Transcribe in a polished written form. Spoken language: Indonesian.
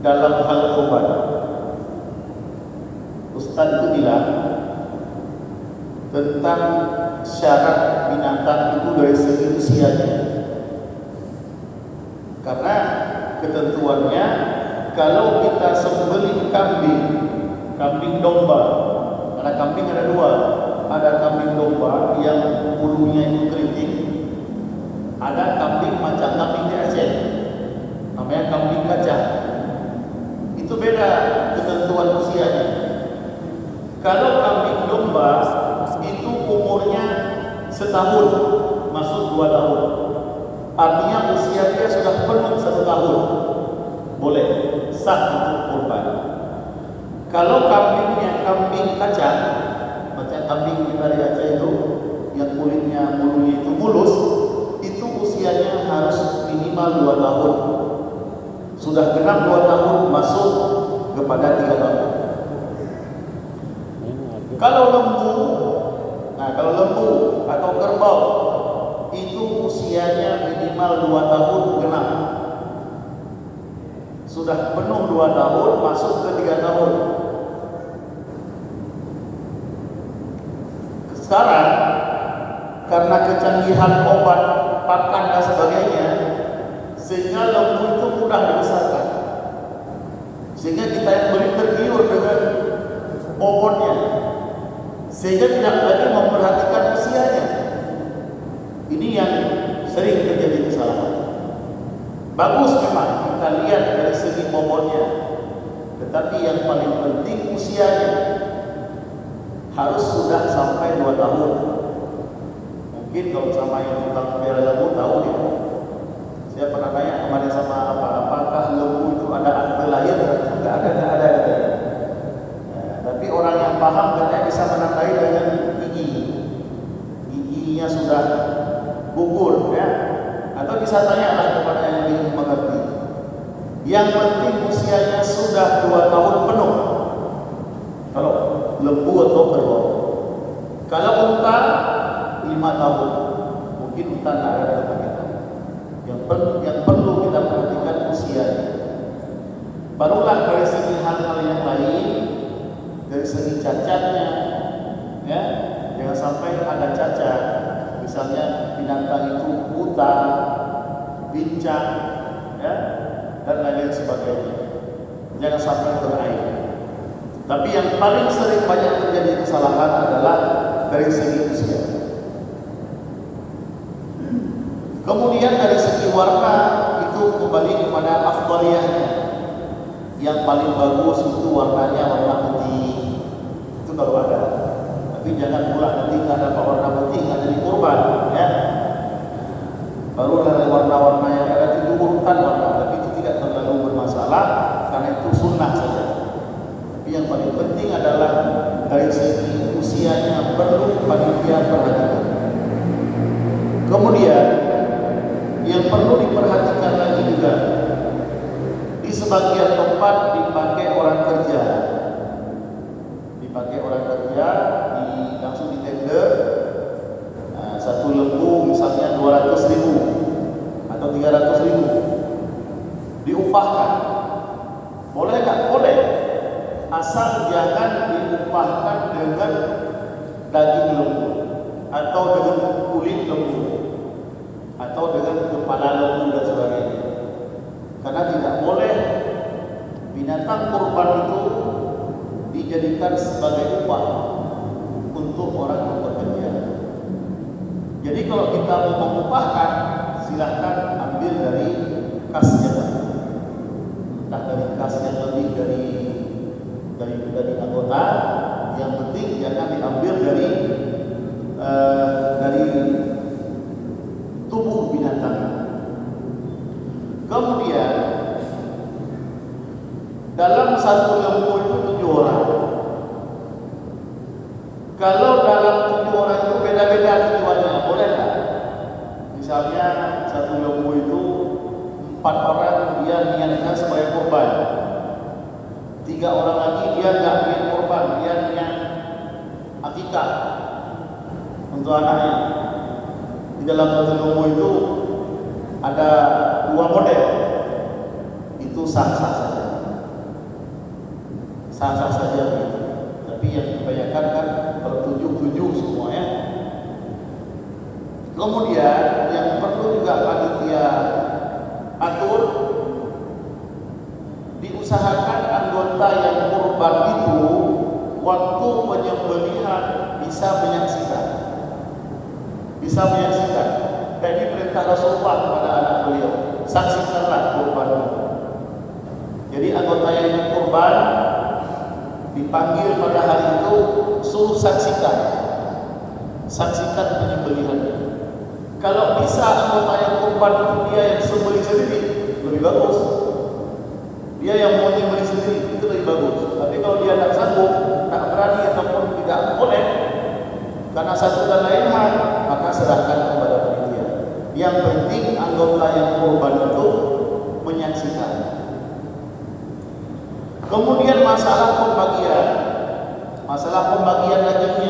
dalam hal kurban. Ustaz itu bilang tentang syarat binatang itu dari segi usianya. Karena ketentuannya kalau kita sembelih kambing domba, karena kambing ada dua, ada kambing domba yang bulunya itu keriting, ada kambing macam kambing di Aceh, namanya kambing kacang. Itu beda ketentuan usianya. Kalau kambing domba itu umurnya setahun, masuk 2 tahun. Artinya usia dia sudah penuh 1 tahun, boleh sah untuk kurban. Kalau kambingnya kambing kacang, macam kambing kita di Aceh itu, yang kulitnya bulunya itu mulus, itu usianya harus minimal 2 tahun. Sudah genap 2 tahun masuk kepada 3 tahun. Kalau lembu atau kerbau itu usianya minimal 2 tahun genap. Sudah penuh 2 tahun masuk ke 3 tahun. Sekarang karena kecanggihan obat, pakan dan sebagainya, sehingga lembu itu mudah dibesarkan. Sehingga kita yang beli tergiur dengan bobotnya, sehingga tidak lagi memperhatikan usianya. Ini yang sering terjadi kesalahan. Bagus memang kita lihat dari segi bobotnya, tetapi yang paling penting usianya harus sudah sampai 2 tahun. Mungkin kalau sama yang tukang pelihara lembu tahu ya. Saya pernah tanya kemarin sama apakah lembu itu ada akte lahir? Tidak ada katanya. Tapi orang yang paham katanya bisa menandai dengan giginya sudah gugur, ya. Atau bisa tanyalah kepada yang lebih mengerti. Yang penting usianya sudah 2 tahun penuh. Kalau lembu atau kerbau. Kalau unta 5 tahun. Mungkin unta tidak ada tempat kita. Yang perlu kita perhatikan usianya. Barulah dari segi hal-hal yang lain, dari segi cacatnya, ya, jangan sampai ada cacat. Misalnya binatang itu buta, pincang, ya, dan lain sebagainya. Jangan sampai beraib. Tapi yang paling sering banyak terjadi kesalahan adalah dari segi usia. Kemudian dari segi warna itu kembali kepada afdaliyahnya. Yang paling bagus itu warnanya warna putih. Itu kalau ada. Tapi jangan pula nanti ada warna putih nggak jadi kurban, ya. Baru ada warna-warna yang ada itu urutan warna, tapi itu tidak terlalu bermasalah karena itu sunnah saja. Tapi yang paling penting adalah dari segi usianya perlu panitia perhatikan. Kemudian yang perlu diperhatikan lagi juga, di sebagian tempat dipakai orang kerja, langsung ditender. Satu lembu misalnya 200.000 atau 300.000 diupahkan. Boleh nggak? Boleh, asal jangan diupahkan dengan daging lembu atau dengan kulit lembu atau dengan kepala lembu dan sebagainya. Karena tidak boleh binatang kurban itu dijadikan sebagai upah untuk orang yang bekerja. Jadi kalau kita mau mengupahkan, silahkan ambil dari kas yang lain, entah dari kas yang lebih dari anggota. Yang penting jangan diambil dari tubuh binatang. Kemudian dalam satu lembu itu 7 orang. Kalau dalam 7 orang itu beda-beda tujuannya, boleh nggak? Misalnya satu lembu itu 4 orang dia niatkan sebagai korban, 3 orang lagi dia nggak niat korban, dia niat akikah untuk anaknya. Di dalam satu lembu itu ada 2 model, itu sah-sah saja. sah-sah saja begitu. Tapi yang kebanyakan kan kalau 7 semua ya. Kemudian yang perlu juga panitia atur, diusahakan anggota yang kurban itu waktu penyembelihan bisa menyaksikan. Dan ini perintah Rasulullah kepada anak beliau, saksikanlah kurban. Jadi anggota yang kurban dipanggil pada hari itu, suruh saksikan penyembelihannya. Kalau bisa anggota yang kurban itu dia yang sembelih sendiri, lebih bagus. Dia yang mau menyembelih sendiri itu lebih bagus. Tapi kalau dia tidak sanggup, tak berani ataupun tidak boleh karena satu dan lain hal, maka serahkan kepada panitia. Yang penting anggota yang kurban itu menyaksikan. Kemudian masalah pembagian dagingnya.